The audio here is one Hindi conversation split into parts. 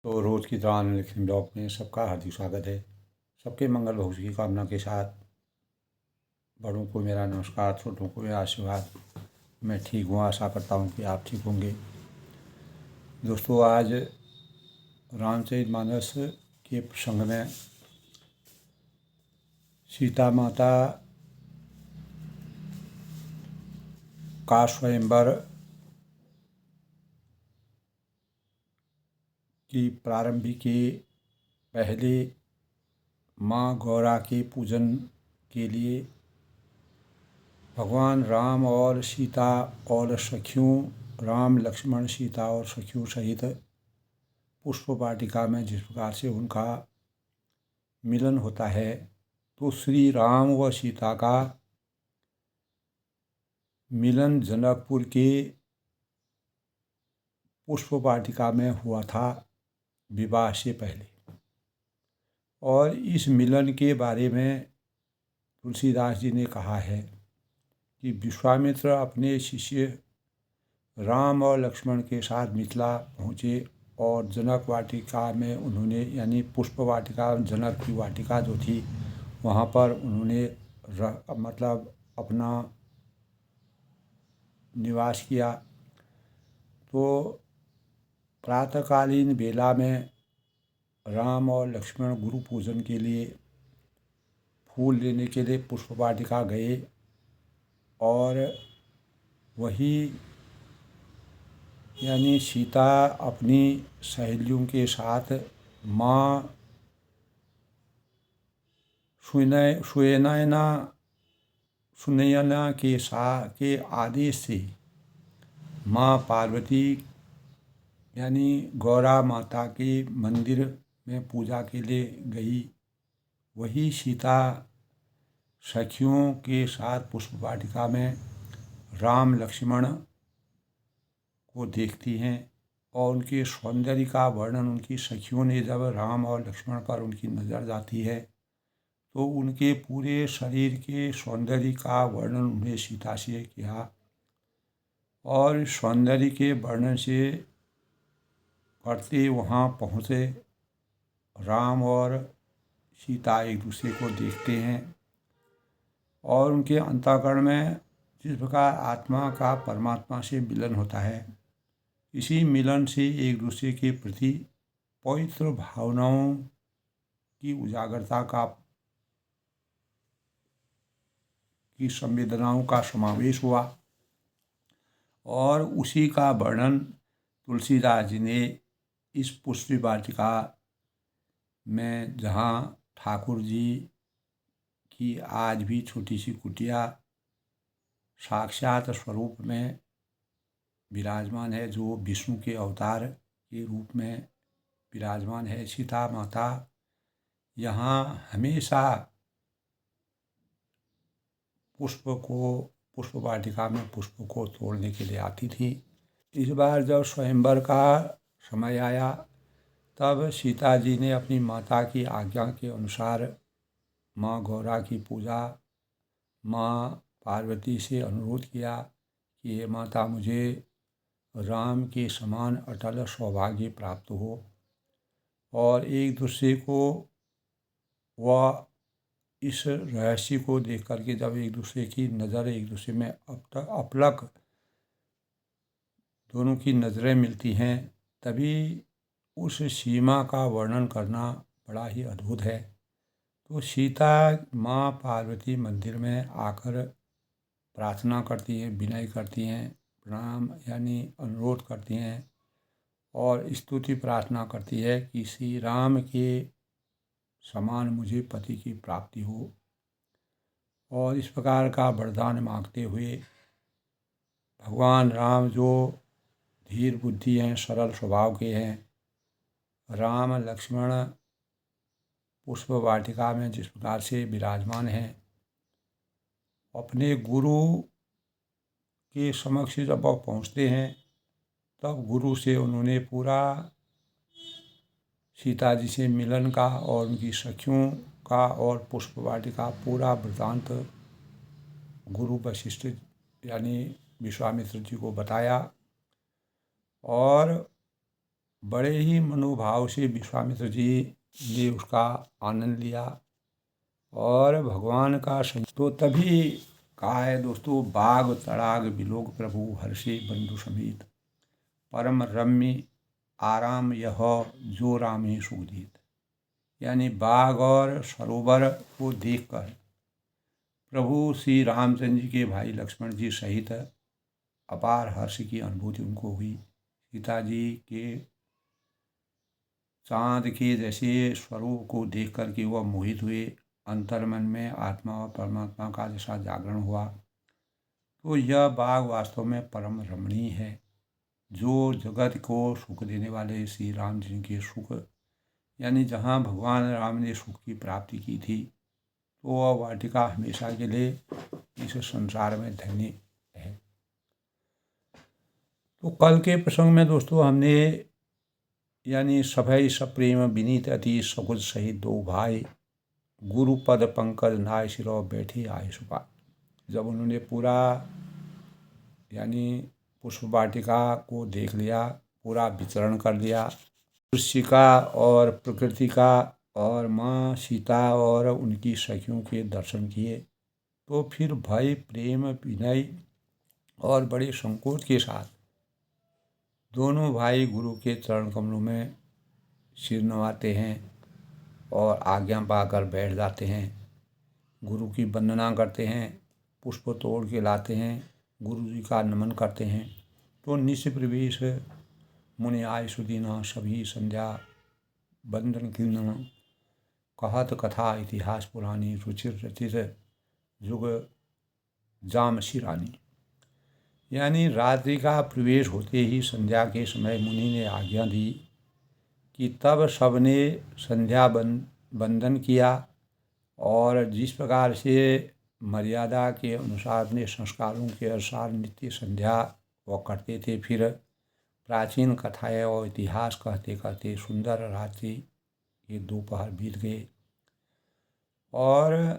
तो रोज़ की तरह लिखने ब्लॉग में सबका हार्दिक स्वागत है। सबके मंगल भविष्य की कामना के साथ बड़ों को मेरा नमस्कार, छोटों को मेरा आशीर्वाद। मैं ठीक हूँ, आशा करता हूँ कि आप ठीक होंगे। दोस्तों, आज रामचरितमानस के प्रसंग में सीता माता का स्वयंवर की प्रारंभ के पहले माँ गौरा के पूजन के लिए भगवान राम और सीता और सखियों राम लक्ष्मण सीता और सखियों सहित पुष्प वाटिका में जिस प्रकार से उनका मिलन होता है, तो श्री राम व सीता का मिलन जनकपुर के पुष्प वाटिका में हुआ था विवाह से पहले। और इस मिलन के बारे में तुलसीदास जी ने कहा है कि विश्वामित्र अपने शिष्य राम और लक्ष्मण के साथ मिथिला पहुँचे और जनक वाटिका में उन्होंने, यानी पुष्प वाटिका, जनक की वाटिका जो थी, वहाँ पर उन्होंने मतलब अपना निवास किया। तो प्रातःकालीन बेला में राम और लक्ष्मण गुरु पूजन के लिए फूल लेने के लिए पुष्प वाटिका गए और वही, यानी सीता अपनी सहेलियों के साथ माँ सुनयना के आदेश से माँ पार्वती, यानी गौरा माता के मंदिर में पूजा के लिए गई। वही सीता सखियों के साथ पुष्प वाटिका में राम लक्ष्मण को देखती हैं और उनके सौंदर्य का वर्णन उनकी सखियों ने, जब राम और लक्ष्मण पर उनकी नज़र जाती है तो उनके पूरे शरीर के सौंदर्य का वर्णन उन्हें सीता से किया। और सौंदर्य के वर्णन से करते वहाँ पहुँचे राम और सीता एक दूसरे को देखते हैं और उनके अंतःकरण में जिस प्रकार आत्मा का परमात्मा से मिलन होता है, इसी मिलन से एक दूसरे के प्रति पवित्र भावनाओं की उजागरता की संवेदनाओं का समावेश हुआ। और उसी का वर्णन तुलसीदास जी ने इस पुष्प वाटिका में, जहाँ ठाकुर जी की आज भी छोटी सी कुटिया साक्षात स्वरूप में विराजमान है, जो विष्णु के अवतार के रूप में विराजमान है, सीता माता यहाँ हमेशा पुष्प वाटिका में पुष्प को तोड़ने के लिए आती थी। इस बार जब स्वयंवर का समय आया, तब सीता जी ने अपनी माता की आज्ञा के अनुसार माँ गौरा की पूजा, माँ पार्वती से अनुरोध किया कि हे माता, मुझे राम के समान अटल सौभाग्य प्राप्त हो। और एक दूसरे को वह इस रहस्य को देख करके जब एक दूसरे की नज़र एक दूसरे में अपलक दोनों की नज़रें मिलती हैं, तभी उस सीमा का वर्णन करना बड़ा ही अद्भुत है। तो सीता माँ पार्वती मंदिर में आकर प्रार्थना करती हैं, विनय करती हैं, प्रणाम यानी अनुरोध करती हैं और स्तुति प्रार्थना करती है कि श्री राम के समान मुझे पति की प्राप्ति हो। और इस प्रकार का वरदान मांगते हुए भगवान राम, जो धीर बुद्धि हैं, सरल स्वभाव के हैं, राम लक्ष्मण पुष्प वाटिका में जिस प्रकार से विराजमान हैं, अपने गुरु के समक्ष जब वह पहुँचते हैं, तब गुरु से उन्होंने पूरा सीता जी से मिलन का और उनकी सखियों का और पुष्प वाटिका पूरा वृतांत गुरु वशिष्ठ यानी विश्वामित्र जी को बताया। और बड़े ही मनोभाव से विश्वामित्र जी ने उसका आनंद लिया और भगवान का तो तभी कहा है दोस्तों, बाग तड़ाग बिलोक प्रभु हर्षे बंधु समेत, परम रम्य आराम यह जो रामे सुखदीत। यानी बाग और सरोवर को देखकर प्रभु श्री रामचंद्र जी के भाई लक्ष्मण जी सहित अपार हर्ष की अनुभूति उनको हुई। सीता जी के चाँद के जैसे स्वरूप को देख कर के वह मोहित हुए। अंतर्मन में आत्मा और परमात्मा का जैसा जागरण हुआ। तो यह बाग वास्तव में परम रमणीय है, जो जगत को सुख देने वाले श्री राम जी के सुख, यानी जहाँ भगवान राम ने सुख की प्राप्ति की थी, तो वह वाटिका हमेशा के लिए इस संसार में धन्य है। तो कल के प्रसंग में दोस्तों हमने यानी सभय सप्रेम विनीत अति सकुच सहित दो भाई, गुरु पद पंकज नाय सिरो बैठे आए सुपा। जब उन्होंने पूरा यानी पुष्प वाटिका को देख लिया, पूरा विचरण कर लिया, दृश्य का और प्रकृति का और माँ सीता और उनकी सखियों के दर्शन किए, तो फिर भय प्रेम विनय और बड़े संकोच के साथ दोनों भाई गुरु के चरण कमलों में सिर नवाते हैं और आज्ञा पाकर बैठ जाते हैं। गुरु की वंदना करते हैं, पुष्प तोड़ के लाते हैं, गुरु जी का नमन करते हैं। तो निश प्रवेश मुनि आय सुदीना, सभी संध्या बंदन कीर्ण, कहत कथा इतिहास पुरानी, रुचिर रचित युग जाम शिरानी। यानी रात्रि का प्रवेश होते ही संध्या के समय मुनि ने आज्ञा दी कि तब सबने संध्या बंदन किया और जिस प्रकार से मर्यादा के अनुसार अपने संस्कारों के अनुसार नित्य संध्या वो करते थे, फिर प्राचीन कथाएं और इतिहास कहते कहते सुंदर रात्रि के दोपहर बीत गए। और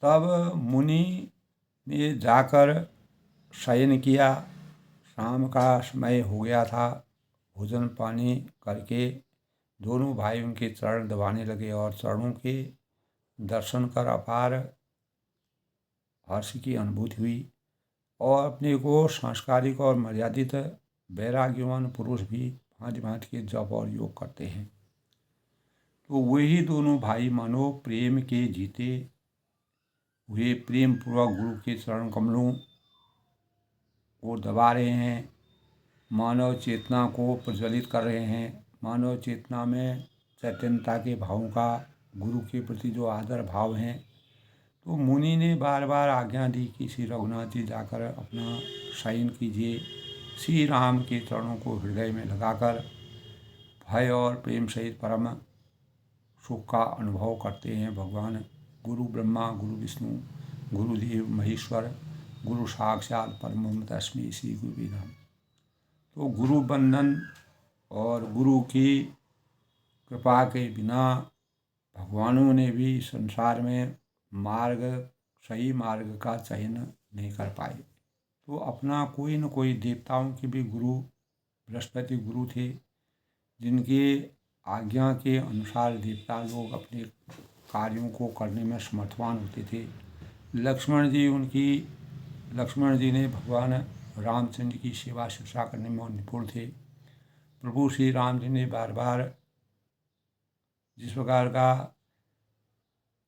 तब मुनि ने जाकर शयन किया। शाम का समय हो गया था। भोजन पानी करके दोनों भाई उनके चरण दबाने लगे और चरणों के दर्शन कर अपार हर्ष की अनुभूति हुई। और अपने को सांस्कारिक और मर्यादित वैराग्यवान पुरुष भी भांति भांति के जप और योग करते हैं। तो वही दोनों भाई मानो प्रेम के जीते हुए प्रेम पूर्वक गुरु के चरण कमलों को दबा रहे हैं, मानव चेतना को प्रज्वलित कर रहे हैं। मानव चेतना में चैतन्यता के भावों का, गुरु के प्रति जो आदर भाव हैं, तो मुनि ने बार बार आज्ञा दी कि श्री रघुनाथ जी जाकर अपना शयन कीजिए। श्री राम के चरणों को हृदय में लगाकर भय और प्रेम सहित परम सुख का अनुभव करते हैं। भगवान गुरु ब्रह्मा गुरु विष्णु गुरुदेव महेश्वर गुरु साक्षात परम तस्मै श्री गुरुवे नमः। तो गुरु बंधन और गुरु की कृपा के बिना भगवानों ने भी संसार में सही मार्ग का चयन नहीं कर पाए। तो अपना कोई न कोई, देवताओं के भी गुरु बृहस्पति गुरु थे, जिनके आज्ञा के अनुसार देवता लोग अपने कार्यों को करने में समर्थवान होते थे। लक्ष्मण जी ने भगवान रामचंद्र की सेवा शुश्रूषा करने में निपुण थे। प्रभु श्री राम जी ने बार बार जिस प्रकार का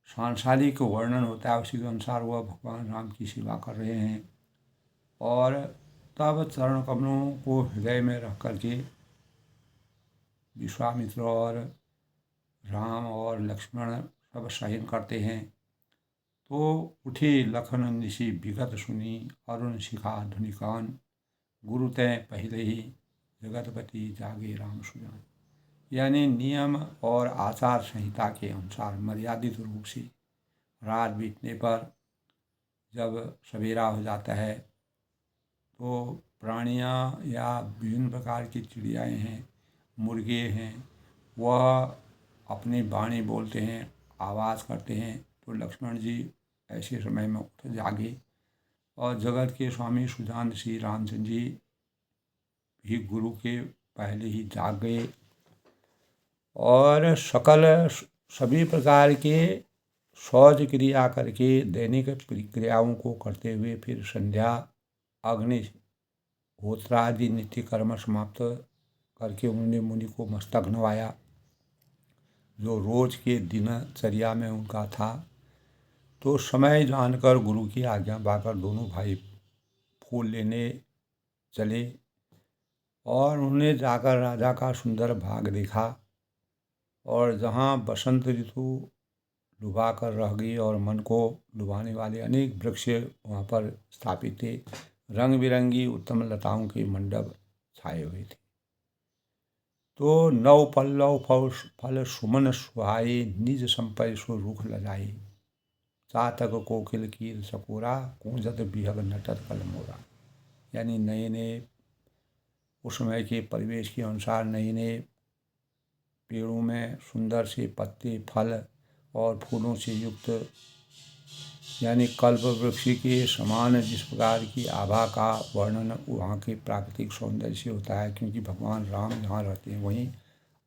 सांसारिक वर्णन होता है उसी के अनुसार वह भगवान राम की सेवा कर रहे हैं। और तब चरण कमलों को हृदय में रख करके विश्वामित्र और राम और लक्ष्मण सब शयन करते हैं। तो उठे लखन निशि विगत सुनी, अरुण शिखा धुनिकान, गुरु तय पहले ही जगतपति जागे राम सुजान। यानी नियम और आचार संहिता के अनुसार मर्यादित रूप से रात बीतने पर जब सवेरा हो जाता है, तो प्राणियाँ या विभिन्न प्रकार की चिड़ियाएँ हैं, मुर्गे हैं, वह अपनी वाणी बोलते हैं, आवाज़ करते हैं। तो लक्ष्मण जी ऐसे समय में उठ जागे और जगत के स्वामी सुजान श्री रामचंद्र जी भी गुरु के पहले ही जाग गए और सभी प्रकार के शौच क्रिया करके दैनिक क्रियाओं को करते हुए फिर संध्या अग्निहोत्रादि नित्य कर्म समाप्त करके उन्होंने मुनि को मस्तक नवाया, जो रोज के दिनचर्या में उनका था। तो समय जानकर गुरु की आज्ञा पाकर दोनों भाई फूल लेने चले और उन्होंने जाकर राजा का सुंदर बाग देखा और जहाँ बसंत ऋतु लुभा कर रह गई और मन को लुभाने वाले अनेक वृक्ष वहाँ पर स्थापित थे। रंग बिरंगी उत्तम लताओं के मंडप छाए हुए थे। तो नव पल्लव फल सुमन सुहाए, निज संपय सो रुख लजाए, चातक कोकिल कीर सकोरा, कूंजत बिहग नटत कल मोरा। यानी नए नए उस समय के परिवेश के अनुसार नए नए पेड़ों में सुंदर से पत्ते, फल और फूलों से युक्त, यानी कल्प वृक्ष के समान जिस प्रकार की आभा का वर्णन वहाँ के प्राकृतिक सौंदर्य से होता है, क्योंकि भगवान राम जहाँ रहते हैं वहीं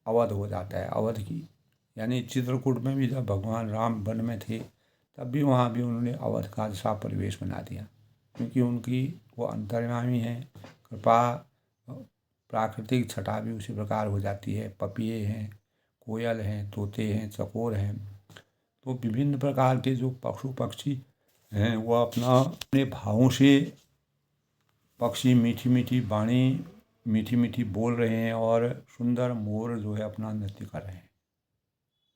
अवध हो जाता है। अवध की यानी चित्रकूट में भी जब भगवान राम वन में थे तब भी वहाँ भी उन्होंने अवध का जैसा परिवेश बना दिया, क्योंकि उनकी वो अंतर्यामी हैं। कृपा प्राकृतिक छटा भी उसी प्रकार हो जाती है। पपीहे हैं, कोयल हैं, तोते हैं, चकोर हैं, तो विभिन्न प्रकार के जो पशु पक्षी हैं वो अपने भावों से पक्षी मीठी मीठी वाणी मीठी मीठी बोल रहे हैं और सुंदर मोर जो है अपना नृत्य कर रहे हैं।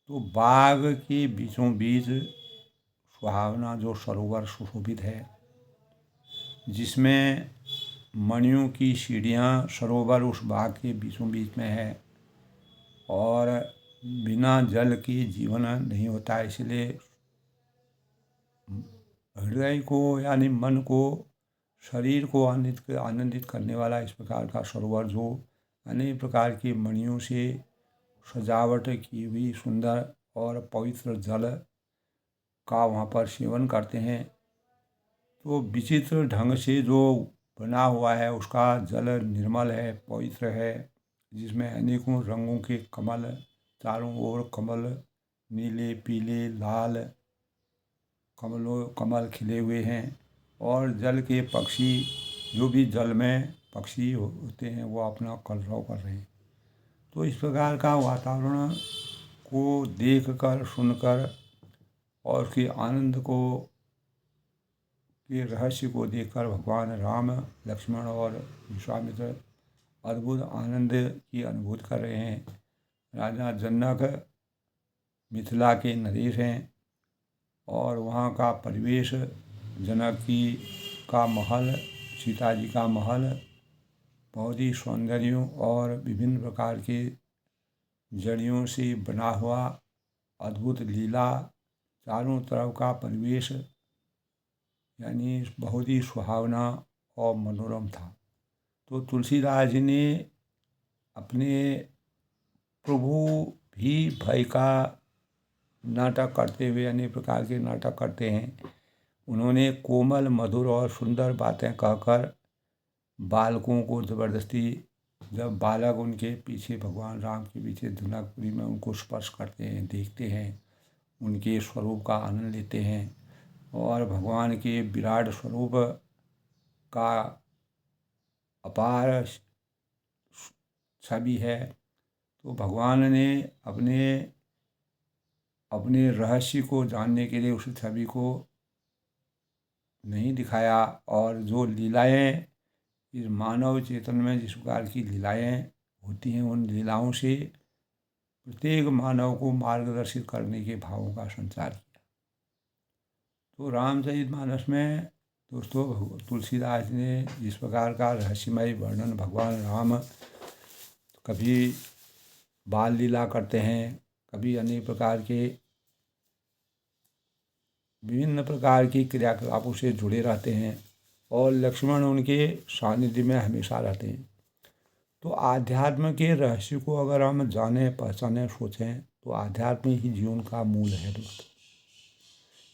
तो बाग के बीचों बीच सुहावना जो सरोवर सुशोभित है, जिसमें मणियों की सीढ़ियाँ, सरोवर उस बाग के बीचों बीच में है और बिना जल के जीवन नहीं होता है। इसलिए हृदय को यानी मन को, शरीर को आनंदित करने वाला इस प्रकार का सरोवर जो अनेक प्रकार की मणियों से सजावट की हुई सुंदर और पवित्र जल का वहाँ पर सेवन करते हैं। तो विचित्र ढंग से जो बना हुआ है उसका जल निर्मल है, पवित्र है, जिसमें अनेकों रंगों के कमल, चारों ओर कमल, नीले पीले लाल कमल खिले हुए हैं और जल के पक्षी जो भी जल में पक्षी होते हैं वो अपना कलरव कर रहे हैं। तो इस प्रकार का वातावरण को देखकर, सुनकर और उसके आनंद को के रहस्य को देखकर भगवान राम, लक्ष्मण और विश्वामित्र अद्भुत आनंद की अनुभूति कर रहे हैं। राजा जनक मिथिला के नरेश हैं और वहाँ का परिवेश, जनक की का महल, सीता जी का महल बहुत ही सौंदर्यों और विभिन्न प्रकार के जड़ियों से बना हुआ अद्भुत लीला, चारों तरफ का परिवेश यानी बहुत ही सुहावना और मनोरम था। तो तुलसीदास जी ने अपने प्रभु भी भय का नाटक करते हुए अनेक प्रकार के नाटक करते हैं। उन्होंने कोमल, मधुर और सुंदर बातें कहकर बालकों को ज़बरदस्ती, जब बालक उनके पीछे, भगवान राम के पीछे जनकपुरी में उनको स्पर्श करते हैं, देखते हैं, उनके स्वरूप का आनंद लेते हैं और भगवान के विराट स्वरूप का अपार छवि है, तो भगवान ने अपने रहस्य को जानने के लिए उस छवि को नहीं दिखाया और जो लीलाएं इस मानव चेतन में जिस प्रकार की लीलाएं होती हैं, उन लीलाओं से प्रत्येक मानव को मार्गदर्शित करने के भावों का संचार किया। तो रामचरितमानस में दोस्तों तुलसीदास ने जिस प्रकार का रहस्यमय वर्णन, भगवान राम कभी बाल लीला करते हैं, कभी अनेक प्रकार के विभिन्न प्रकार की क्रियाकलापों से जुड़े रहते हैं और लक्ष्मण उनके सानिध्य में हमेशा रहते हैं। तो आध्यात्म के रहस्य को अगर हम जानें, पहचानें, सोचें तो आध्यात्म ही जीवन का मूल है दोस्तों।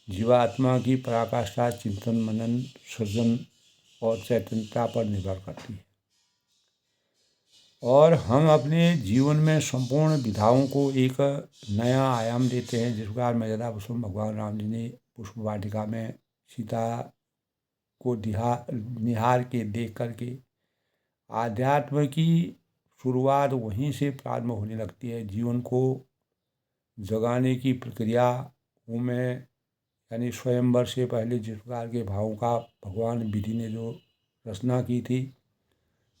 जीवात्मा की पराकाष्ठा चिंतन, मनन, सृजन और चैतन्यता पर निर्भर करती है। और हम अपने जीवन में संपूर्ण विधाओं को एक नया आयाम देते हैं। जिस प्रकार मर्यादा पुरुषोत्तम भगवान राम जी ने पुष्प वाटिका में सीता को निहार के देख करके आध्यात्म की शुरुआत वहीं से प्रारंभ होने लगती है। जीवन को जगाने की प्रक्रिया में यानी स्वयंवर से पहले जिस प्रकार के भावों का भगवान विधि ने जो रचना की थी,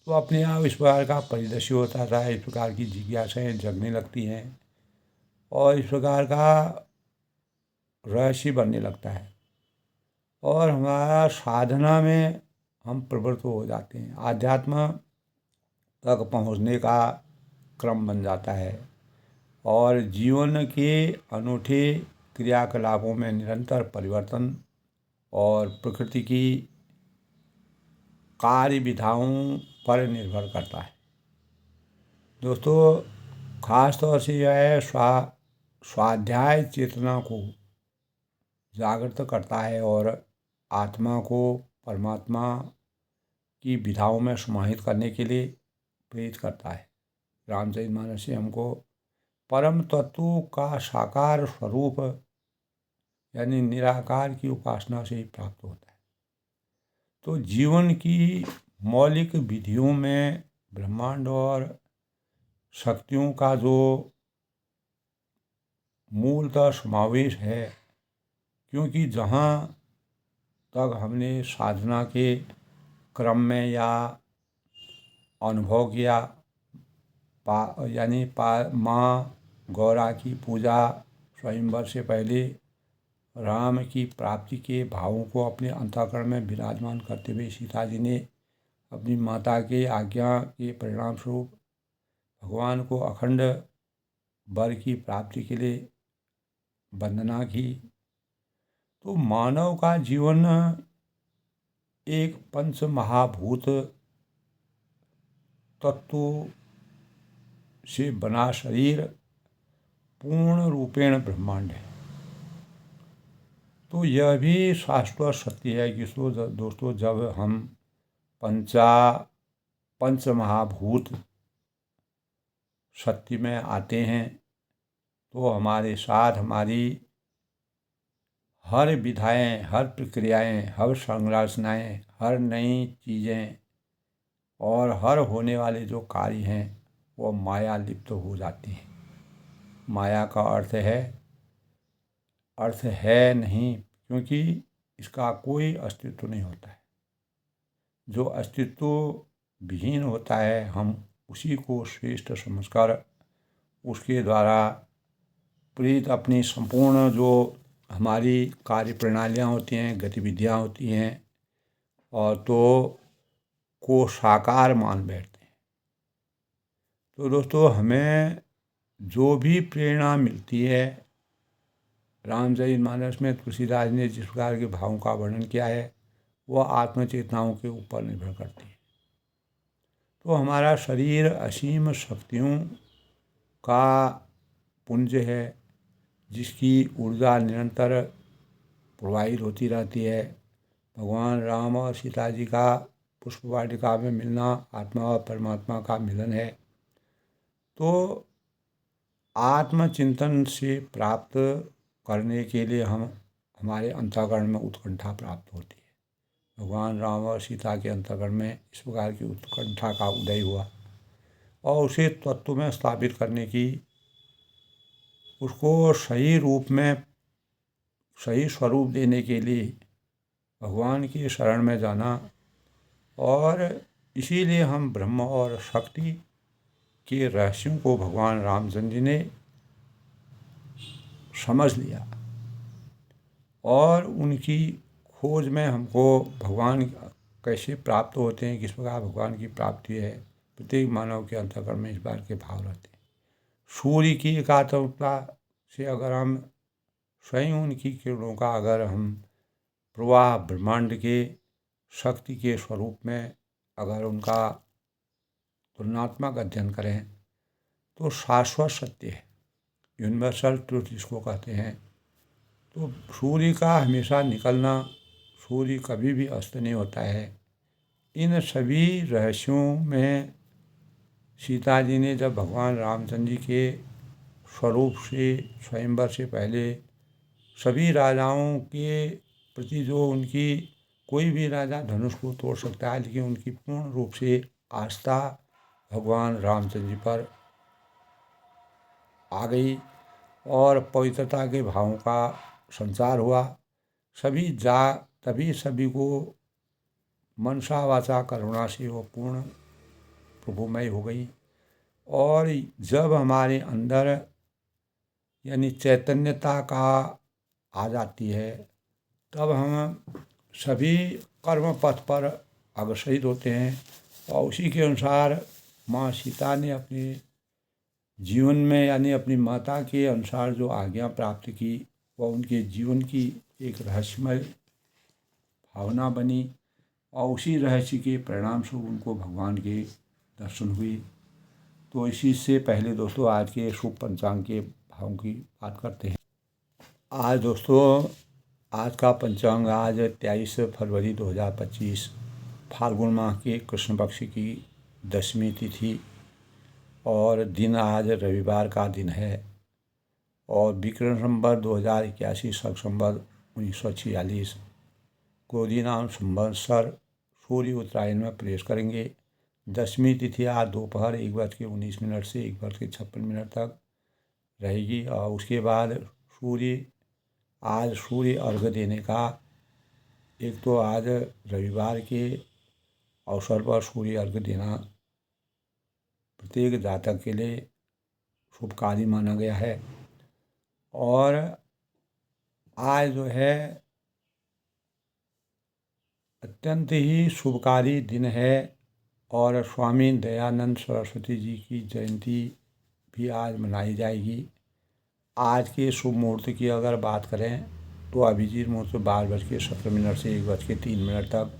तो अपने आप इस प्रकार का परिदृश्य होता था, इस प्रकार की जिज्ञासाएँ जगने लगती हैं और इस प्रकार का रहस्य बनने लगता है और हमारा साधना में हम प्रवृत्त हो जाते हैं। आध्यात्म तक पहुँचने का क्रम बन जाता है और जीवन के अनूठे क्रियाकलापों में निरंतर परिवर्तन और प्रकृति की कार्य विधाओं पर निर्भर करता है। दोस्तों, खास तौर से यह है स्वाध्याय चेतना को जागृत करता है और आत्मा को परमात्मा की विधाओं में समाहित करने के लिए प्रेरित करता है। रामचरितमानस से हमको परम तत्व का साकार स्वरूप यानी निराकार की उपासना से ही प्राप्त होता है। तो जीवन की मौलिक विधियों में ब्रह्मांड और शक्तियों का जो मूलतः समावेश है, क्योंकि जहाँ तक हमने साधना के क्रम में या अनुभव किया यानी माँ गौरा की पूजा स्वयंवर से पहले राम की प्राप्ति के भावों को अपने अंतःकरण में विराजमान करते हुए सीता जी ने अपनी माता के आज्ञा के परिणाम स्वरूप भगवान को अखंड वर की प्राप्ति के लिए वंदना की। तो मानव का जीवन एक पंच महाभूत तत्व से बना शरीर पूर्ण रूपेण ब्रह्मांड है। तो यह भी शाश्वत सत्य है कि दोस्तों जब हम पंच महाभूत सत्य में आते हैं तो हमारे साथ हमारी हर विधाएं, हर प्रक्रियाएं, हर संरचनाएं, हर नई चीज़ें और हर होने वाले जो कार्य हैं वो माया लिप्त हो जाती हैं। माया का अर्थ है नहीं, क्योंकि इसका कोई अस्तित्व नहीं होता है। जो अस्तित्व विहीन होता है हम उसी को श्रेष्ठ समझकर उसके द्वारा प्रेरित अपनी संपूर्ण जो हमारी कार्य प्रणालियाँ होती हैं, गतिविधियाँ होती हैं और तो को साकार मान बैठते हैं। तो दोस्तों, हमें जो भी प्रेरणा मिलती है, रामचरितमानस में तुलसीदास ने जिस प्रकार के भावों का वर्णन किया है वह आत्मचेतनाओं के ऊपर निर्भर करती है। तो हमारा शरीर असीम शक्तियों का पुंज है जिसकी ऊर्जा निरंतर प्रवाहित होती रहती है। भगवान राम और सीता जी का पुष्प वाटिका में मिलना आत्मा और परमात्मा का मिलन है। तो आत्मचिंतन से प्राप्त करने के लिए हमारे अंतःकरण में उत्कंठा प्राप्त होती है। भगवान राम और सीता के अंतःकरण में इस प्रकार की उत्कंठा का उदय हुआ और उसे तत्व में स्थापित करने की, उसको सही रूप में सही स्वरूप देने के लिए भगवान की शरण में जाना। और इसीलिए हम ब्रह्म और शक्ति के रहस्यों को भगवान रामचंद्र जी ने समझ लिया और उनकी खोज में हमको भगवान कैसे प्राप्त होते हैं, किस प्रकार भगवान की प्राप्ति है, प्रत्येक मानव के अंतःकरण में इस बार के भाव रहते हैं। सूर्य की एकात्मता से अगर हम स्वयं उनकी किरणों का अगर हम प्रवाह ब्रह्मांड के शक्ति के स्वरूप में अगर उनका तुलनात्मक अध्ययन करें तो शाश्वत सत्य है, यूनिवर्सल ट्रुथ जिसको कहते हैं। तो सूर्य का हमेशा निकलना, सूर्य कभी भी अस्त नहीं होता है। इन सभी रहस्यों में सीता जी ने जब भगवान रामचंद्र जी के स्वरूप से स्वयंवर से पहले सभी राजाओं के प्रति जो उनकी, कोई भी राजा धनुष को तोड़ सकता है, लेकिन उनकी पूर्ण रूप से आस्था भगवान रामचंद्र जी पर आ गई और पवित्रता के भावों का संचार हुआ। तभी सभी को मनसा वाचा करुणा से वो पूर्ण प्रभुमय हो गई। और जब हमारे अंदर यानी चैतन्यता का आ जाती है, तब हम सभी कर्म पथ पर अग्रसर होते हैं। और उसी के अनुसार माँ सीता ने अपने जीवन में यानी अपनी माता के अनुसार जो आज्ञा प्राप्त की, वह उनके जीवन की एक रहस्यमय भावना बनी और उसी रहस्य के परिणाम स्वरूप उनको भगवान के दर्शन हुए। तो इसी से पहले दोस्तों आज के शुभ पंचांग के भावों की बात करते हैं। आज दोस्तों आज का पंचांग आज 23 फरवरी 2025 फाल्गुन माह के कृष्ण पक्ष की 10वीं तिथि और दिन आज रविवार का दिन है। और विक्रम संवत 2081 शक संवत 1946 क्रोधी नाम संवत्सर सूर्य उत्तरायण में प्रवेश करेंगे। 10वीं तिथि आज दोपहर 1:19 से 1:56 तक रहेगी। और उसके बाद आज सूर्य अर्घ्य देने का, एक तो आज रविवार के अवसर पर सूर्य अर्घ्य देना प्रत्येक जातक के लिए शुभकारी माना गया है। और आज जो है अत्यंत ही शुभकारी दिन है और स्वामी दयानंद सरस्वती जी की जयंती भी आज मनाई जाएगी। आज के शुभ मुहूर्त की अगर बात करें तो अभिजीत मुहूर्त 12:17 से 1:03 तक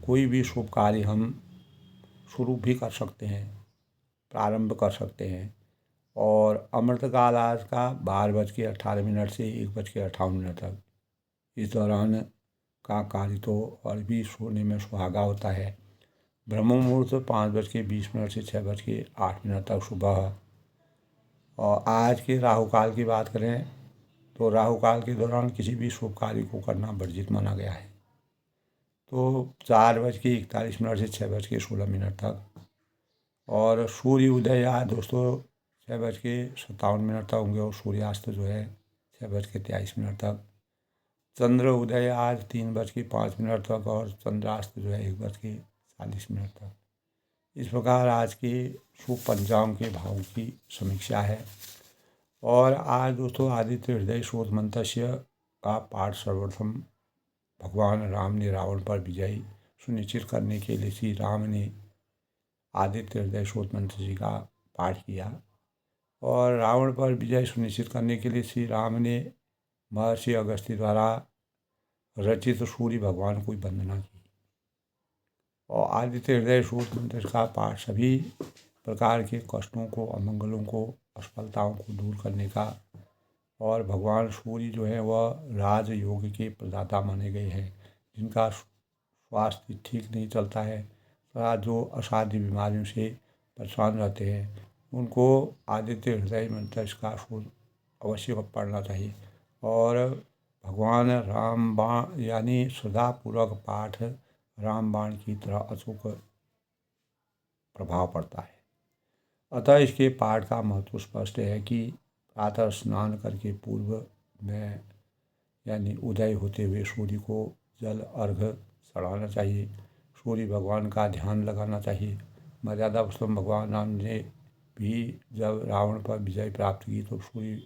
कोई भी शुभ कार्य हम शुरू भी कर सकते हैं, प्रारंभ कर सकते हैं। और अमृतकाल आज का 12:18 से 1:58 तक, इस दौरान का कार्य तो और भी सोने में सुहागा होता है। ब्रह्म मुहूर्त 5:20 से 6:08 तक सुबह। और आज के राहु काल की बात करें तो राहु काल के दौरान किसी भी शुभ कार्य को करना वर्जित माना गया है। तो 4:41 से 6:16 तक। और सूर्य उदय आज दोस्तों 6:57 तक होंगे और सूर्यास्त जो है 6:23 तक। चंद्र उदय आज 3:05 तक और चंद्रास्त जो है 1:40 तक। इस प्रकार आज के शुभ पंचांग के भावों की समीक्षा है। और आज दोस्तों आदित्य हृदय शोध मंतस्य का पाठ सर्वप्रथम भगवान राम ने रावण पर विजय सुनिश्चित करने के लिए श्री राम ने आदित्य हृदय शोध मंतस्य का पाठ किया। और रावण पर विजय सुनिश्चित करने के लिए श्री राम ने महर्षि अगस्त्य द्वारा रचित सूर्य भगवान को वंदना की। और आदित्य हृदय शोध मंत्र का पाठ सभी प्रकार के कष्टों को, अमंगलों को, असफलताओं को दूर करने का। और भगवान सूर्य जो है वह राजयोग के प्रदाता माने गए हैं। जिनका स्वास्थ्य ठीक नहीं चलता है तथा जो असाध्य बीमारियों से परेशान रहते हैं, उनको आदित्य हृदय मंत्र का शोध अवश्य पढ़ना चाहिए। और भगवान राम बाण यानी श्रद्धापूर्वक पाठ रामबाण की तरह अचूक प्रभाव पड़ता है। अतः इसके पाठ का महत्व स्पष्ट है कि प्रातः स्नान करके पूर्व में यानी उदय होते हुए सूर्य को जल अर्घ्य चढ़ाना चाहिए। सूर्य भगवान का ध्यान लगाना चाहिए। मर्यादा पुरुषोत्तम भगवान राम ने भी जब रावण पर विजय प्राप्त की तो सूर्य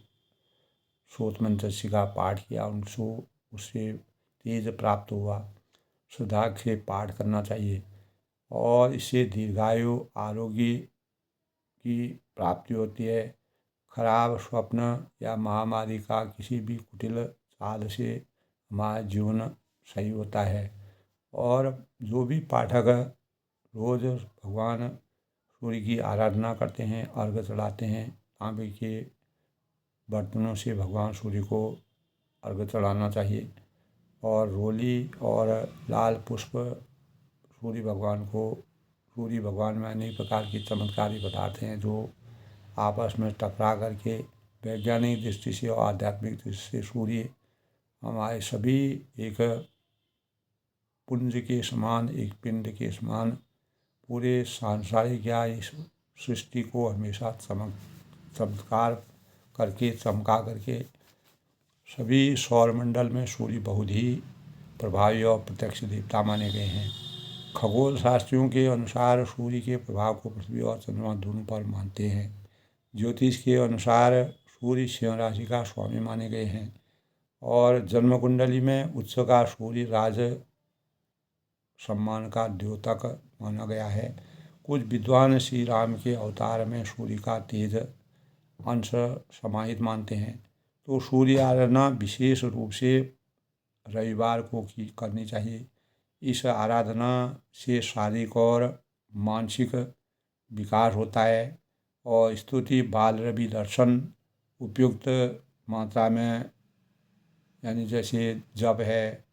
शोध मंत्र का पाठ किया, उनको उससे तेज प्राप्त हुआ। श्रद्धा से पाठ करना चाहिए और इससे दीर्घायु आरोग्य की प्राप्ति होती है। खराब स्वप्न या महामारी का किसी भी कुटिल चाल से हमारा जीवन सही होता है। और जो भी पाठक रोज भगवान सूर्य की आराधना करते हैं, अर्घ्य चढ़ाते हैं, तांबे के बर्तनों से भगवान सूर्य को अर्घ्य चढ़ाना चाहिए। और रोली और लाल पुष्प सूर्य भगवान को सूर्य भगवान में अनेक प्रकार के चमत्कारी पदार्थ हैं जो आपस में टकरा करके वैज्ञानिक दृष्टि से और आध्यात्मिक दृष्टि से सूर्य हमारे सभी एक पुंज के समान, एक पिंड के समान पूरे सांसारिक या इस सृष्टि को हमेशा चमत्कार करके चमका करके सभी सौरमंडल में सूर्य बहुत ही प्रभावी और प्रत्यक्ष देवता माने गए हैं। खगोल शास्त्रियों के अनुसार सूर्य के प्रभाव को पृथ्वी और चंद्रमा दोनों पर मानते हैं। ज्योतिष के अनुसार सूर्य सिंह राशि का स्वामी माने गए हैं और जन्म कुंडली में उच्च का सूर्य राज सम्मान का द्योतक माना गया है। कुछ विद्वान श्री राम के अवतार में सूर्य का तेज अंश समाहित मानते हैं। तो सूर्य आराधना विशेष रूप से रविवार को करनी चाहिए। इस आराधना से शारीरिक और मानसिक विकास होता है और स्तुति बाल रवि दर्शन उपयुक्त मात्रा में, यानी जैसे जप है,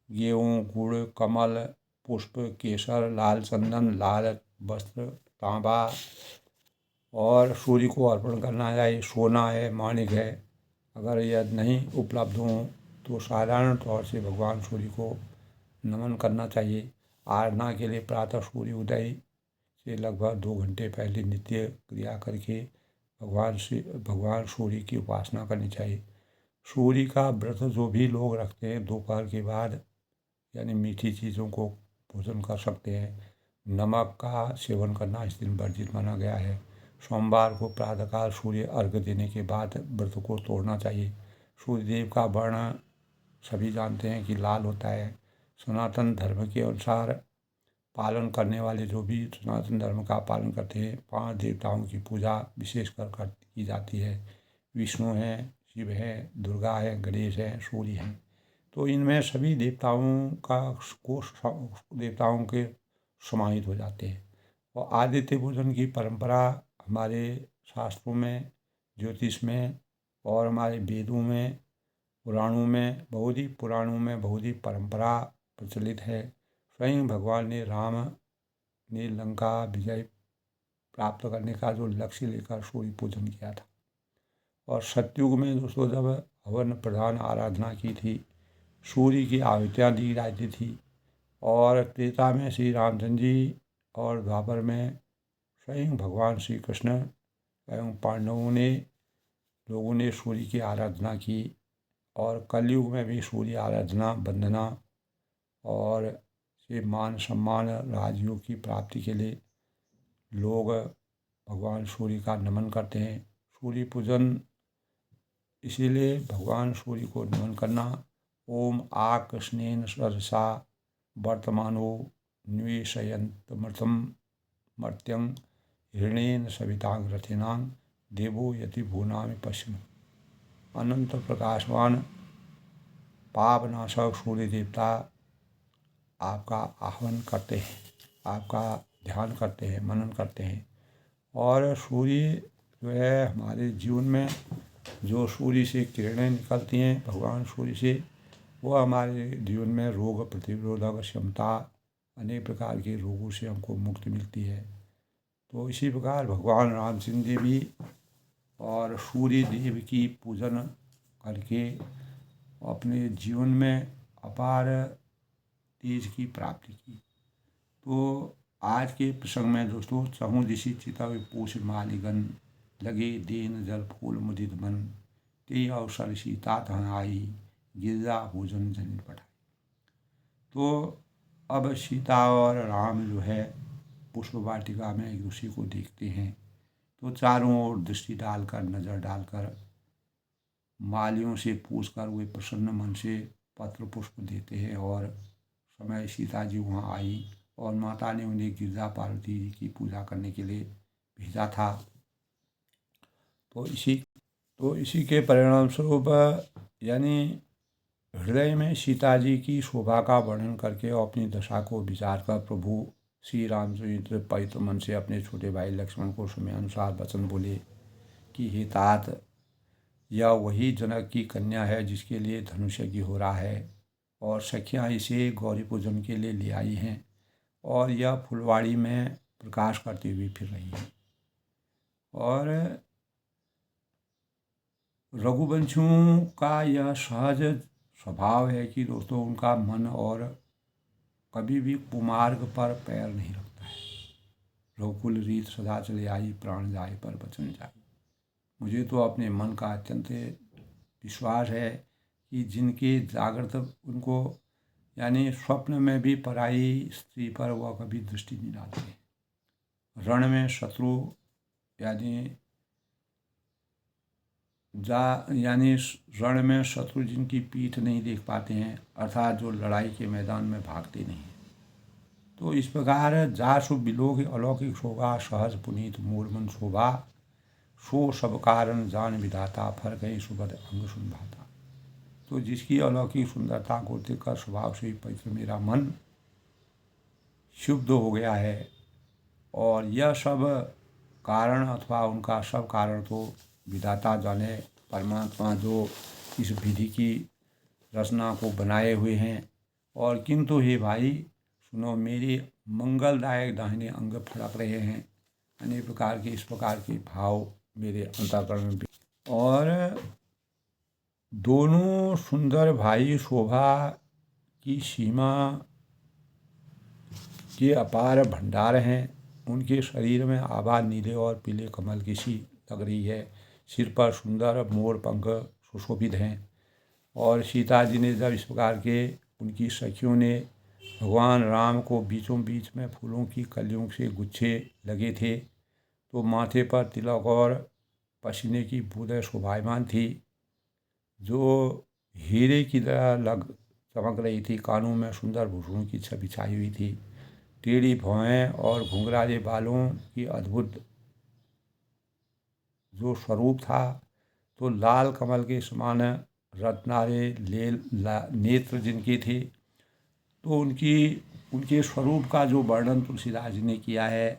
गेहूँ, गुड़, कमल, पुष्प, केसर, लाल चंदन, लाल वस्त्र, तांबा और सूर्य को अर्पण करना चाहिए। सोना है, माणिक है, अगर यह नहीं उपलब्ध हो तो साधारण तौर से भगवान सूर्य को नमन करना चाहिए। आराधना के लिए प्रातः सूर्य उदय से लगभग 2 घंटे पहले नित्य क्रिया करके भगवान सूर्य की उपासना करनी चाहिए। सूर्य का व्रत जो भी लोग रखते हैं दोपहर के बाद यानी मीठी चीज़ों को भोजन कर सकते हैं। नमक का सेवन करना इस दिन वर्जित माना गया है। सोमवार को प्रातःकाल सूर्य अर्घ्य देने के बाद व्रत को तोड़ना चाहिए। सूर्यदेव का वर्ण सभी जानते हैं कि लाल होता है। सनातन धर्म के अनुसार पालन करने वाले जो भी सनातन धर्म का पालन करते हैं 5 देवताओं की पूजा विशेषकर की जाती है। विष्णु हैं, शिव है, दुर्गा है, गणेश है, सूर्य हैं। तो इनमें सभी देवताओं के समाहित हो जाते हैं। और आदित्य पूजन की परंपरा हमारे शास्त्रों में, ज्योतिष में और हमारे वेदों में, पुराणों में बहुत ही परंपरा प्रचलित है। स्वयं भगवान ने राम ने लंका विजय प्राप्त करने का जो लक्ष्य लेकर सूर्य पूजन किया था। और सतयुग में दोस्तों जब हवन प्रधान आराधना की थी, सूर्य की आहुतियाँ दी जाती थी। और त्रेता में श्री रामचंद्र जी और द्वापर में स्वयं भगवान श्री कृष्ण एवं पांडवों ने लोगों ने सूर्य की आराधना की। और कलयुग में भी सूर्य आराधना, वंदना और से मान सम्मान राजयोग की प्राप्ति के लिए लोग भगवान सूर्य का नमन करते हैं। सूर्य पूजन इसीलिए भगवान सूर्य को नमन करना। ओम आ कृष्णेन सदसा वर्तमानो निवेशयन्तमृतं मर्त्यं हिरण्येन सवितां रथिनां देवो यति भूनामि पश्चिम। अनंत प्रकाशवान पापनाशक सूर्य देवता आपका आह्वान करते हैं, आपका ध्यान करते हैं, मनन करते हैं। और सूर्य जो है हमारे जीवन में, जो सूर्य से किरणें निकलती हैं भगवान सूर्य से, वो हमारे जीवन में रोग प्रतिरोधक क्षमता, अनेक प्रकार के रोगों से हमको मुक्ति मिलती है। तो इसी प्रकार भगवान रामचंद्र जी भी और सूर्य देव की पूजन करके अपने जीवन में अपार तेज की प्राप्ति की। तो आज के प्रसंग में दोस्तों, चहु दिशि चितव पूष मालिगन, लगे देन जल फूल मुदित मन, ते अवसर सीता तहन आई, गिरजा भोजन जन पठाई। तो अब सीता और राम जो है पुष्प वाटिका में एक दूसरे को देखते हैं। तो चारों ओर दृष्टि डालकर, नज़र डालकर, मालियों से पूछकर वे प्रसन्न मन से पत्र पुष्प देते हैं। और समय सीता जी वहाँ आई और माता ने उन्हें गिरजा पार्वती जी की पूजा करने के लिए भेजा था। तो इसी के परिणाम स्वरूप यानी हृदय में सीता जी की शोभा का वर्णन करके और अपनी दशा को विचार कर प्रभु श्री रामचंद्र पवित्र मन से अपने छोटे भाई लक्ष्मण को समय अनुसार वचन बोले कि हे तात, यह वही जनक की कन्या है जिसके लिए धनुष यज्ञ हो रहा है और सखियाँ इसे गौरी पूजन के लिए ले आई हैं। और यह फुलवाड़ी में प्रकाश करती हुई फिर रही है। और रघुवंशियों का यह सहज स्वभाव है कि दोस्तों उनका मन और कभी भी कुमार्ग पर पैर नहीं रखता है। रघुकुल रीत सदा चले आई, प्राण जाए पर वचन जाए। मुझे तो अपने मन का अत्यंत विश्वास है कि जिनके जागृत उनको यानी स्वप्न में भी पराई स्त्री पर वह कभी दृष्टि नहीं डालते। रण में शत्रु यानी यानी रण में शत्रु जिनकी पीठ नहीं देख पाते हैं, अर्थात जो लड़ाई के मैदान में भागते नहीं। तो इस प्रकार जासु बिलोक अलौकिक शोभा, सहज पुनीत मूलमन शोभा, सो सब कारण जान विधाता, फर गई सुबद अंग सुन भाता। तो जिसकी अलौकिक सुंदरता को देखकर स्वभाव से ही पवित्र मेरा मन शुद्ध हो गया है। और यह सब कारण अथवा उनका सब कारण तो विधाता जाने, परमात्मा जो इस विधि की रचना को बनाए हुए हैं। और किंतु हे भाई सुनो, मेरे मंगलदायक दाहिने अंग फड़क रहे हैं। अनेक प्रकार के इस प्रकार के भाव मेरे अंतःकरण में। और दोनों सुंदर भाई शोभा की सीमा के अपार भंडार हैं। उनके शरीर में आभा नीले और पीले कमल की सी लग रही है। सिर पर सुंदर मोर पंख सुशोभित हैं। और सीता जी ने जब इस प्रकार के उनकी सखियों ने भगवान राम को बीचों बीच में फूलों की कलियों से गुच्छे लगे थे, तो माथे पर तिलक और पसीने की बूंदें शोभायमान थी, जो हीरे की तरह चमक रही थी। कानों में सुंदर भूषणों की छवि छाई हुई थी। टेढ़ी भौहें और घुंघराले बालों की अद्भुत जो स्वरूप था, तो लाल कमल के समान रत्नारे नेत्र जिनके थे। तो उनके स्वरूप का जो वर्णन तुलसीदास जी ने किया है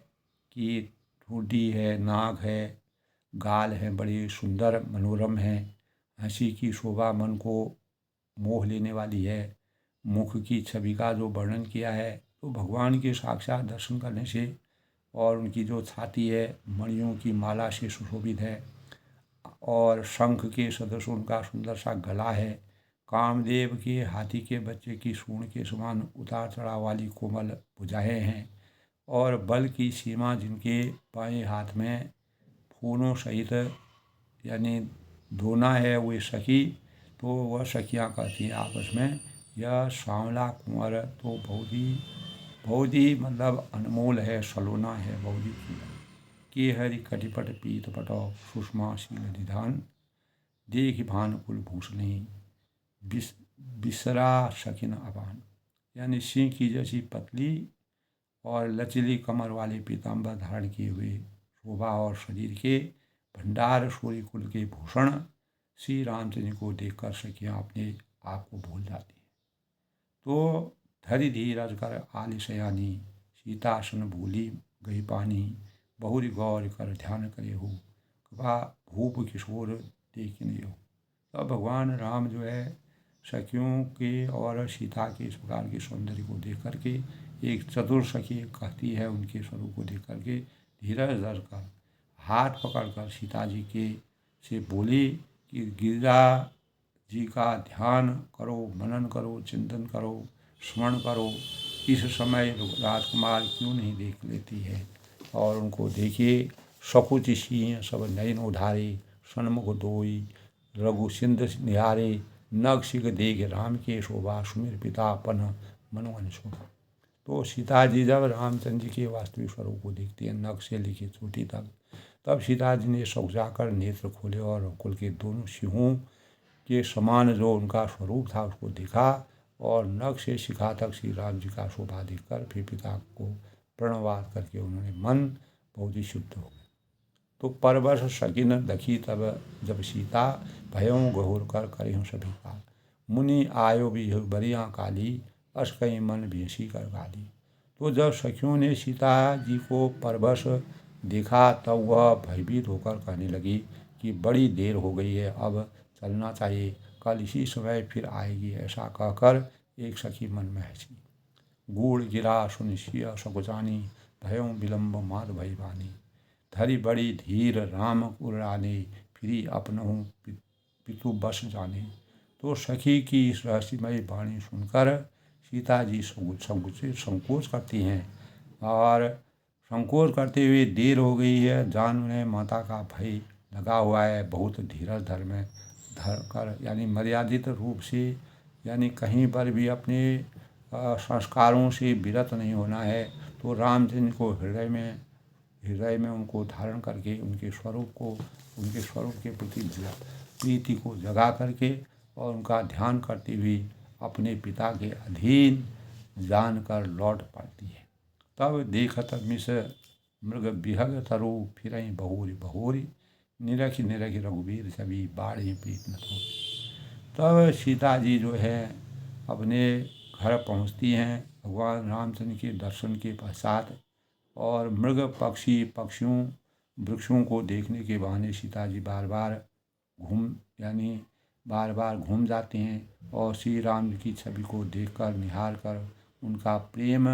कि ठोड़ी है, नाक है, गाल है, बड़ी सुंदर मनोरम है, हंसी की शोभा मन को मोह लेने वाली है। मुख की छवि का जो वर्णन किया है, तो भगवान के साक्षात दर्शन करने से। और उनकी जो छाती है मणियों की माला से सुशोभित है। और शंख के सदृश उनका सुंदर सा गला है। कामदेव के हाथी के बच्चे की सूंड के समान उतार चढ़ाव वाली कोमल भुजाएं हैं। और बल की सीमा जिनके बाएं हाथ में फूलों सहित यानी दोना है, वे सखी। तो वह सखियाँ कहती हैं आपस में, यह सांवला कुंवर तो बहुत ही मतलब अनमोल है, सलोना है, बहुत ही सुंदर। के हरि कटिपट पीत पटो, सुषमा शील निधान, देख भान कुल भूषणी, बिसरा शकिन अपान। यानी सिंह की जैसी पतली और लचीली कमर वाले पीताम्बर धारण किए हुए शोभा और शरीर के भंडार सूर्य कुल के भूषण श्री रामचंद्र को देखकर सखियाँ अपने आप को भूल जाती हैं। तो धरि धीरज कर आलिशयानी, सीतासन भूली गई पानी, बहुरी गौर कर ध्यान करे हो, कृपा भूप किशोर देखने हो। तो भगवान राम जो है सखियों के और सीता के इस प्रकार के सौंदर्य को देख करके, एक चतुर सखी कहती है उनके स्वरूप को देख करके, धीरज धर कर हाथ पकड़कर सीता जी के से बोली कि गिरिजा जी का ध्यान करो, मनन करो, चिंतन करो, स्मरण करो। इस समय राजकुमार क्यों नहीं देख लेती है। और उनको देखिए, सकुच सिंह सब नयन उधारे, सन्मुख दोई रघु सिंध निहारे, नग सिग देख राम के शोभा, सुमिर पिता पन मनोहन शोभा। तो सीता जी जब रामचंद्र जी के वास्तविक स्वरूप को देखती है, नग से लेकर चोटी तक, तब सीता जी ने सौजाकर नेत्र खोले और कुल के दोनों सिंहों के समान जो उनका स्वरूप था उसको देखा। और नख से शिखा तक श्री राम जी का शोभा देखकर फिर पिता को प्रणवाद करके उन्होंने मन बहुत ही शुद्ध हो गया। तो परवश शकिन दखी तब जब सीता, भयों गहुर कर करें सभी का, मुनि आयो भी बरिया काली, अस कई मन भेसी कर गाली। तो जब सखियों ने सीता जी को परवश देखा, तब वह भयभीत होकर कहने लगी कि बड़ी देर हो गई है, अब चलना चाहिए, कल इसी समय फिर आएगी। ऐसा कहकर एक सखी मन में हंसी। गूढ़ गिरा सुनिश्चिय सकुचानी, भयो विलम्ब मात भई बानी। धरी बड़ी धीर राम उराने, फिरी अपनहु पितु बस जाने। तो सखी की इस रहस्यमयी वाणी सुनकर सीता जी संकोच करती हैं और संकोच करते हुए देर हो गई है, जान उन्हें माता का भय लगा हुआ है। बहुत धीरज धर कर यानी मर्यादित रूप से यानी कहीं पर भी अपने संस्कारों से विरत नहीं होना है। तो रामचंद्र को हृदय में उनको धारण करके उनके स्वरूप के प्रति प्रीति को जगा करके और उनका ध्यान करते हुए अपने पिता के अधीन जानकर लौट पड़ती है। तब देखत मिस मृग बिहग तरु, फिरई बहोरी बहोरी, निरखी निरखी रघुवीर सभी, बाढ़ी प्रीत न थोरी। तब सीता जी जो है अपने घर पहुंचती हैं भगवान रामचंद्र के दर्शन के पश्चात, और मृग पक्षियों वृक्षों को देखने के बहाने सीता जी बार बार घूम जाते हैं और श्री राम की छवि को देखकर निहार कर उनका प्रेम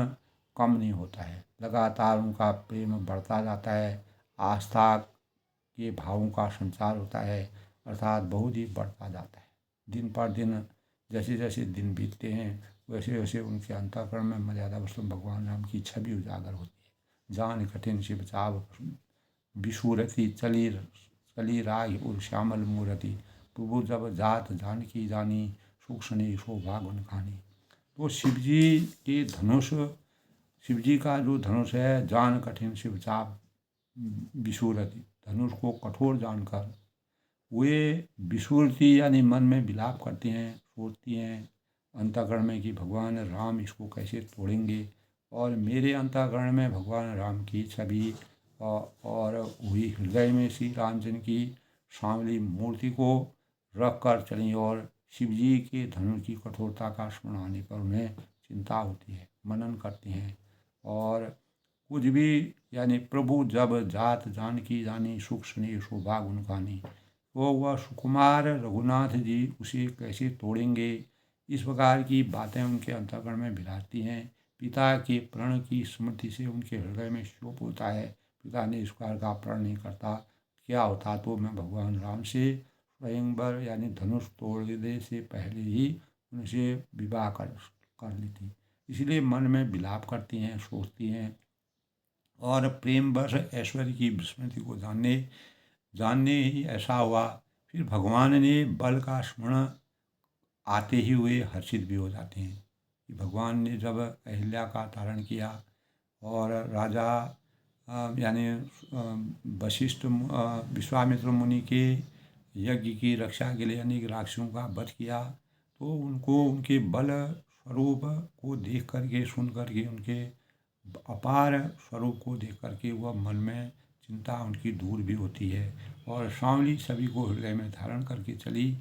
कम नहीं होता है, लगातार उनका प्रेम बढ़ता जाता है। आस्था के भावों का संचार होता है, अर्थात बहुत ही बढ़ता जाता है। दिन पर दिन जैसे जैसे दिन बीतते हैं वैसे वैसे उनके अंतःकरण में मर्यादा पुरुषोत्तम भगवान राम की छवि उजागर होती है। जान कठिन शिव चाव विषुरति, चली राग उर श्यामल मूरति, प्रभु जब जात जानकी जानी, सुख सनी शोभा गुण खानी। तो शिव जी का जो धनुष है, जान कठिन शिव चाप विषुरति, धनुष को कठोर जानकर वे विषुरति यानी मन में विलाप करती हैं, सोचती हैं अंतःकरण में कि भगवान राम इसको कैसे तोड़ेंगे, और मेरे अंतःकरण में भगवान राम की छवि और वही हृदय में श्री रामचंद्र की सांवली मूर्ति को रख कर चली, और शिव जी के धनुष की कठोरता का स्मरण आने पर उन्हें चिंता होती है, मनन करती हैं। और कुछ भी यानी प्रभु जब जात जानकी जानी, सुख सुनी शोभा गुण गानी, तो वह सुकुमार रघुनाथ जी उसे कैसे तोड़ेंगे, इस प्रकार की बातें उनके अंतःकरण में विराजती हैं। पिता के प्रण की स्मृति से उनके हृदय में शोक होता है, पिता ने इस प्रकार का प्रण नहीं करता, क्या होता तो मैं भगवान राम से स्वयंवर यानी धनुष तोड़ने से पहले ही उनसे विवाह कर लेती। इसलिए मन में विलाप करती हैं, सोचती हैं, और प्रेमवश ऐश्वर्य की विस्मृति को जानने ही ऐसा हुआ। फिर भगवान ने बल का स्मरण आते ही हुए हर्षित भी हो जाते हैं कि भगवान ने जब अहिल्या का तारण किया और राजा यानी वशिष्ठ विश्वामित्र मुनि के यज्ञ की रक्षा के लिए अनेक राक्षसों का वध किया, तो उनको उनके बल स्वरूप को देख करके सुन करके उनके अपार स्वरूप को देख करके वह मन में चिंता उनकी दूर भी होती है, और सांवली छवि को हृदय में धारण करके चली।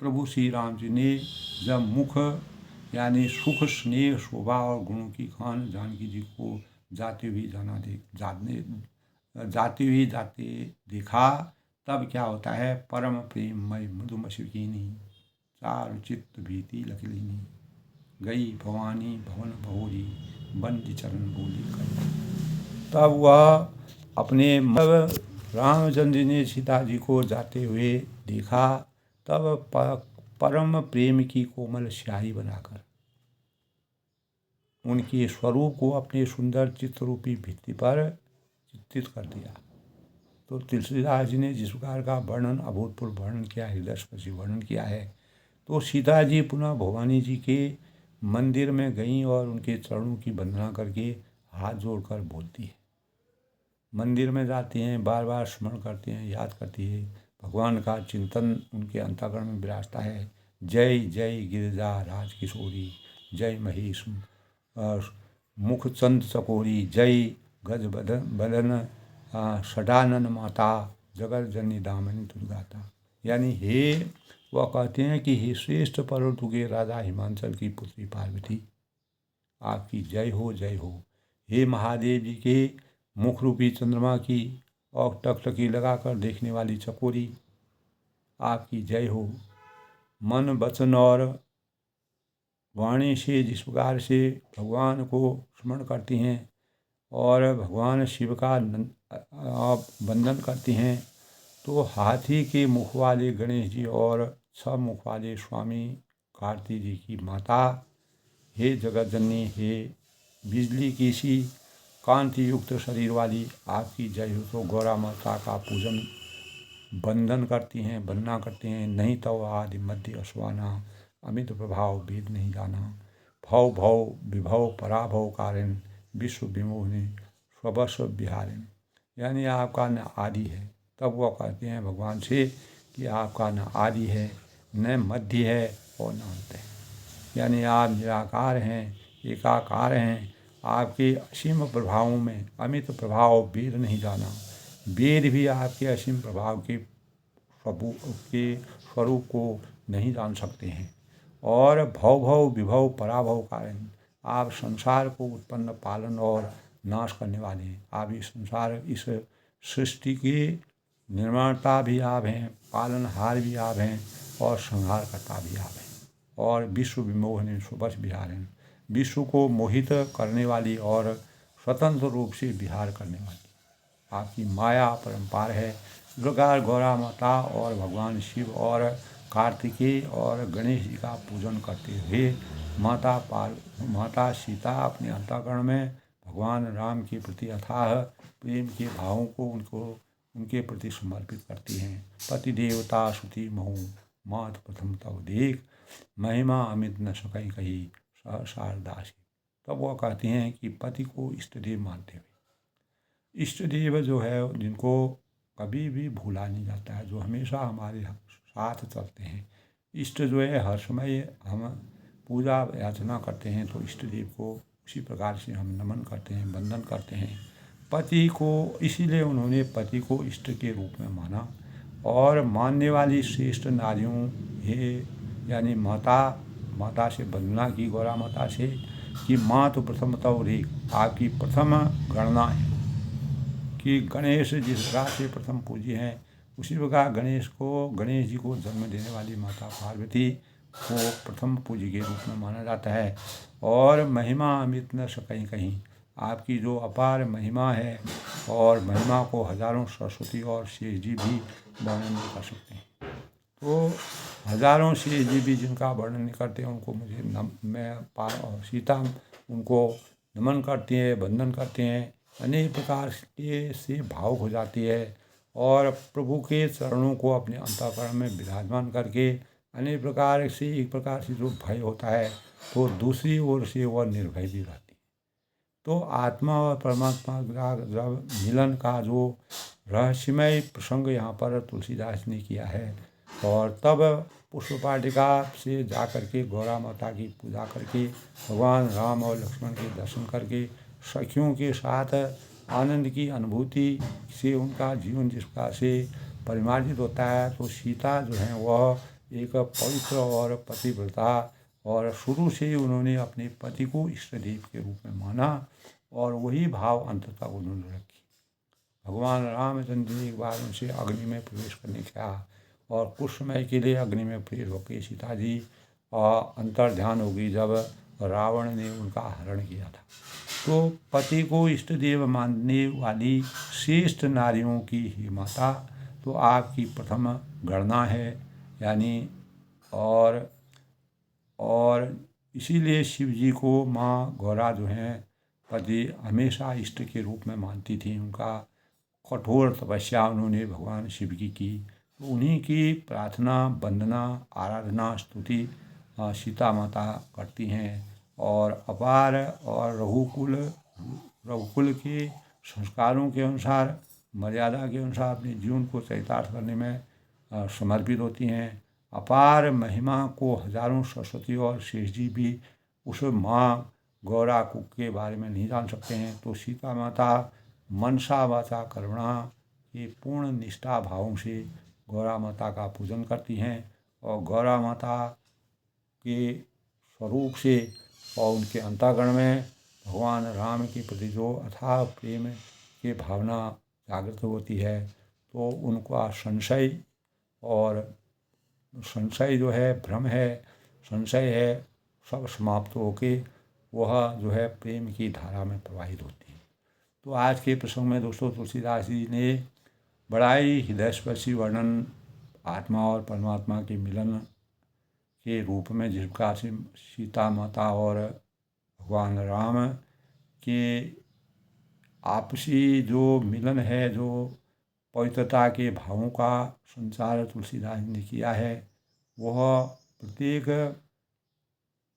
प्रभु श्री राम जी ने जब मुख यानी सुख स्नेह शोभा और गुणों की खान जानकी जी को जाते देखा, तब क्या होता है, परम प्रेममय मधुमशकीनी, चारु चित्त भीति लखलीनी, गई भवानी भवन भोरी, बंदी चरण बोली कर। तब वह अपने रामचंद्र ने सीता जी को जाते हुए देखा, तब परम प्रेम की कोमल स्याही बनाकर उनके स्वरूप को अपने सुंदर चित्ररूपी भित्ति पर चित्रित कर दिया। तो तुलसीदास जी ने जिस प्रकार का वर्णन, अभूतपूर्व वर्णन किया, हृदयस्पर्शी वर्णन किया है, तो सीता जी पुनः भवानी जी के मंदिर में गईं और उनके चरणों की वंदना करके हाथ जोड़कर बोलती है। मंदिर में जाती हैं, बार बार स्मरण करती हैं, याद करती है, भगवान का चिंतन उनके अंतःकरण में विराजता है। जय जय गिरिजा राज किशोरी, जय महेश मुखचंद चकोरी, जय गज बदन षडानन माता, जगत जननी दामिनी दुर्गाता। यानी हे वह कहते हैं कि हे श्रेष्ठ पर्वतों के राजा हिमांचल की पुत्री पार्वती, आपकी जय हो जय हो। हे महादेव जी के मुख रूपी चंद्रमा की और टकटकी लगाकर देखने वाली चकोरी, आपकी जय हो। मन वचन और वाणी से जिस प्रकार से भगवान को स्मरण करती हैं और भगवान शिव का आप वंदन करती हैं, तो हाथी के मुख वाले गणेश जी और सब मुख वाले स्वामी कार्तिक जी की माता, हे जगत जननी, हे बिजली की सी कांति युक्त शरीर वाली आपकी जय हो। तो गौरा माता का पूजन वंदन करती हैं, वंदना करती हैं। नहीं तो आदि मध्य अश्वाना, अमित प्रभाव वेद नहीं जाना, भव भव विभव पराभव कारिण, विश्व विमोहिनी स्वस्व विहारिण। यानी आपका न आदि है। तब वह कहते हैं भगवान से कि आपका न आदि है, न मध्य है और न अंत है। यानी आप निराकार हैं, एकाकार हैं। आपके असीम प्रभावों में अमित प्रभाव वेद नहीं जाना। वेद भी आपके असीम प्रभाव के स्वरूप को नहीं जान सकते हैं। और भव भव विभव पराभव कारण, आप संसार को उत्पन्न, पालन और नाश करने वाले हैं। आप इस संसार, इस सृष्टि के निर्माता भी आप हैं, पालनहार भी आप हैं और संहारकर्ता भी आप हैं। और विश्व विमोहिनी सुबस विहारिणी, विश्व को मोहित करने वाली और स्वतंत्र रूप से विहार करने वाली आपकी माया परंपार है। इस प्रकार गौरा माता और भगवान शिव और कार्तिकेय और गणेश जी का पूजन करते हुए माता सीता अपने अंतःकरण में भगवान राम के प्रति अथाह प्रेम के भावों को उनके प्रति समर्पित करती हैं। पति देवता श्रुति महु मात प्रथम तव देख, महिमा अमित न सकई कही शारदासी। तब वह कहती हैं कि पति को इष्ट देव मानते हुए, इष्ट देव जो है जिनको कभी भी भूला नहीं जाता है, जो हमेशा हमारे साथ चलते हैं। इष्ट जो है हर समय हम पूजा याचना करते हैं, तो इष्ट देव को उसी प्रकार से हम नमन करते हैं, वंदन करते हैं। पति को इसीलिए उन्होंने पति को इष्ट के रूप में माना। और मानने वाली श्रेष्ठ नारियों, हे यानी माता से वंदना की गौरा माता से कि माँ तो प्रथम तव रे, आपकी प्रथम गणना है कि गणेश जिस प्रकार से प्रथम पूज्य हैं, उसी प्रकार गणेश जी को जन्म देने वाली माता पार्वती को प्रथम पूज्य के रूप में माना जाता है। और महिमा अमित न सकई कहीं, आपकी जो अपार महिमा है, और महिमा को हजारों सरस्वती और शेष जी भी वर्णन नहीं कर सकते हैं। तो हजारों शेष जी भी जिनका वर्णन नहीं करते हैं, उनको मैं सीता उनको नमन करती है, वंदन करते हैं, अनेक प्रकार के से भावुक हो जाती है और प्रभु के चरणों को अपने अंतःकरण में विराजमान करके अनेक प्रकार से, एक प्रकार से जो भय होता है, तो दूसरी ओर से वह निर्भय भी रहती है। तो आत्मा और परमात्मा का जब मिलन का जो रहस्यमय प्रसंग यहाँ पर तुलसीदास ने किया है, और तब पुष्प वाटिका से जा करके गौरा माता की पूजा करके भगवान राम और लक्ष्मण के दर्शन करके सखियों के साथ आनंद की अनुभूति से उनका जीवन जिस प्रकार से परिमार्जित होता है, तो सीता जो है वह एक पवित्र और पतिव्रता, और शुरू से ही उन्होंने अपने पति को इष्ट देव के रूप में माना और वही भाव अंत तक उन्होंने रखी। भगवान रामचंद्र जी एक बार उनसे अग्नि में प्रवेश करने कहा, और कुछ समय के लिए अग्नि में प्रवेश होकर सीता जी अंतर ध्यान हो गई जब रावण ने उनका हरण किया था। तो पति को इष्ट देव मानने वाली श्रेष्ठ नारियों की ही माता, तो आपकी प्रथम गणना है। यानी और इसीलिए शिव जी को माँ गौरा जो हैं पति हमेशा इष्ट के रूप में मानती थी। उनका कठोर तपस्या उन्होंने भगवान शिव की, तो उन्हीं की प्रार्थना, वंदना, आराधना, स्तुति सीता माता करती हैं। और अपार और रघुकुल के संस्कारों के अनुसार, मर्यादा के अनुसार अपने जीवन को चरितार्थ करने में समर्पित होती हैं। अपार महिमा को हजारों सरस्वती और शेष जी भी उस माँ गौरा के बारे में नहीं जान सकते हैं। तो सीता माता मनसा वाचा करुणा के पूर्ण निष्ठा भावों से गौरा माता का पूजन करती हैं, और गौरा माता के स्वरूप से और उनके अंतःकरण में भगवान राम के प्रति जो अथाह प्रेम की भावना जागृत होती है, तो उनका संशय जो है भ्रम है, संशय है, सब समाप्त होके वह जो है प्रेम की धारा में प्रवाहित होती है। तो आज के प्रसंग में दोस्तों तुलसीदास जी ने बड़ा ही हृदयस्पर्शी वर्णन आत्मा और परमात्मा के मिलन के रूप में जिस प्रकार से सीता माता और भगवान राम के आपसी जो मिलन है, जो पवित्रता के भावों का संचार तुलसीदास ने किया है, वह प्रत्येक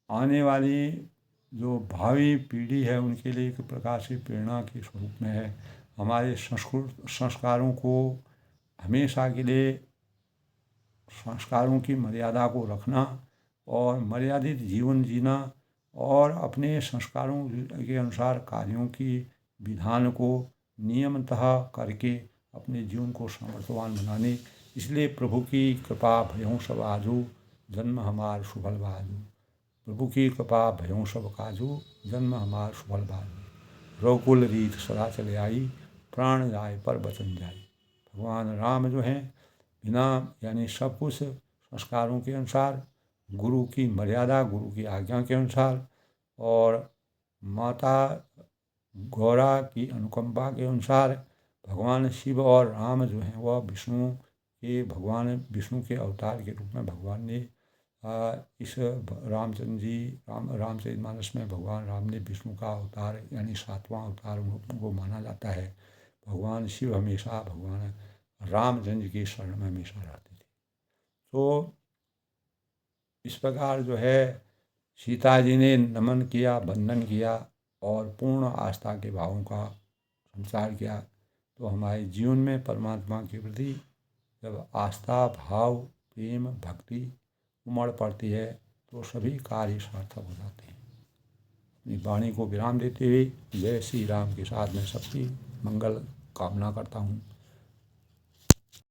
आने वाली जो भावी पीढ़ी है उनके लिए एक प्रकार से प्रेरणा के स्वरूप में है। हमारे संस्कारों को हमेशा के लिए संस्कारों की मर्यादा को रखना और मर्यादित जीवन जीना और अपने संस्कारों के अनुसार कार्यों की विधान को नियमतः करके अपने जीवन को सामर्थ्यवान बनाने। इसलिए प्रभु की कृपा भयों सब आजू, जन्म हमार सुफल बाजू। प्रभु की कृपा भयों सब काजू, जन्म हमार सुफल बाजू। रघुकुल रीत सदा चले आई, प्राण जाए पर वचन जाए। भगवान राम जो हैं बिना यानी सब कुछ संस्कारों के अनुसार, गुरु की मर्यादा, गुरु की आज्ञा के अनुसार और माता गौरा की अनुकंपा के अनुसार भगवान शिव और राम जो हैं वह विष्णु के अवतार के रूप में भगवान ने इस रामचरितमानस में भगवान राम ने विष्णु का अवतार यानी 7वां अवतार उनको माना जाता है। भगवान शिव हमेशा भगवान रामचंद्र की शरण में हमेशा रहते थे। तो इस प्रकार जो है सीता जी ने नमन किया, वंदन किया और पूर्ण आस्था के भावों का संचार किया। तो हमारे जीवन में परमात्मा के प्रति जब आस्था, भाव, प्रेम, भक्ति उमड़ पड़ती है तो सभी कार्य सार्थक हो जाते हैं। अपनी वाणी को विराम देते हुए जय श्री राम के साथ मैं सबकी मंगल कामना करता हूँ।